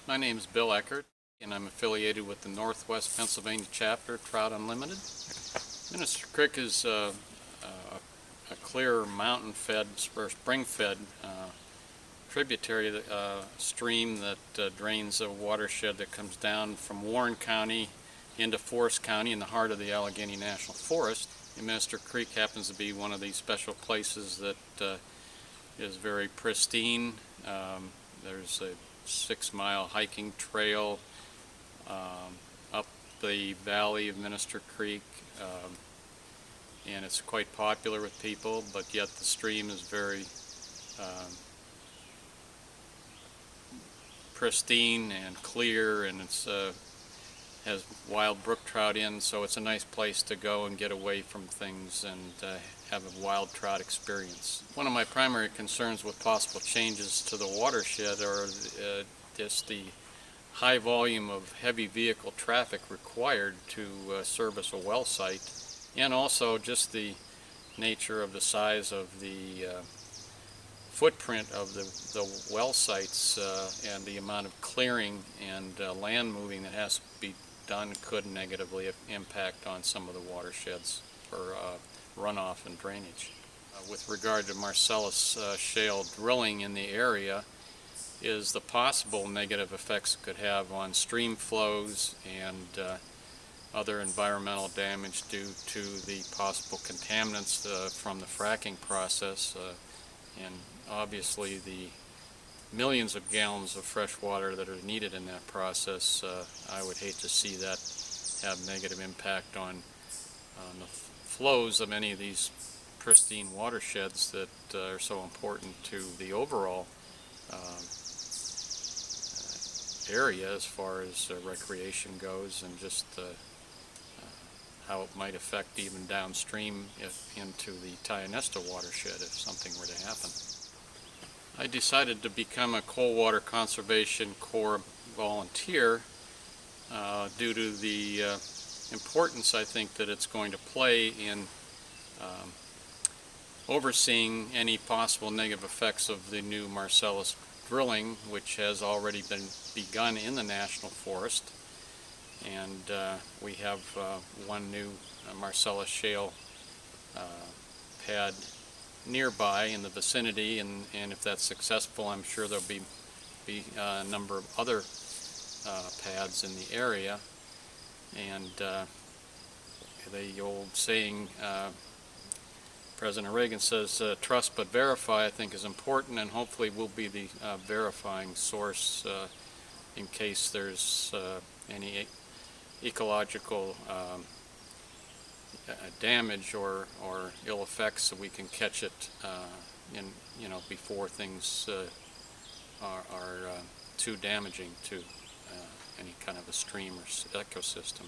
My name is Bill Eckert, and I'm affiliated with the Northwest Pennsylvania chapter, Trout Unlimited. Minister Creek is a clear mountain-fed or spring-fed tributary stream that drains a watershed that comes down from Warren County into Forest County in the heart of the Allegheny National Forest. And Minister Creek happens to be one of these special places that is very pristine. There's a 6-mile hiking trail up the valley of Minister Creek, and it's quite popular with people, but yet the stream is very pristine and clear, and it's has wild brook trout in, so it's a nice place to go and get away from things and have a wild trout experience. One of my primary concerns with possible changes to the watershed are just the high volume of heavy vehicle traffic required to service a well site, and also just the nature of the size of the footprint of the well sites and the amount of clearing and land moving that has to be done could negatively impact on some of the watersheds for runoff and drainage. With regard to Marcellus shale drilling in the area is the possible negative effects it could have on stream flows and other environmental damage due to the possible contaminants from the fracking process, and obviously the millions of gallons of fresh water that are needed in that process. I would hate to see that have negative impact on the flows of any of these pristine watersheds that are so important to the overall area as far as recreation goes, and just how it might affect even downstream into the Tionesta watershed if something were to happen. I decided to become a Cold Water Conservation Corps volunteer due to the importance I think that it's going to play in overseeing any possible negative effects of the new Marcellus drilling, which has already been begun in the National Forest. And we have one new Marcellus shale pad nearby in the vicinity, and if that's successful, I'm sure there'll be a number of other pads in the area. And the old saying, President Reagan says, trust but verify, I think is important, and hopefully we'll be the verifying source in case there's any ecological damage or ill effects, so we can catch it before things are too damaging to any kind of a stream or ecosystem.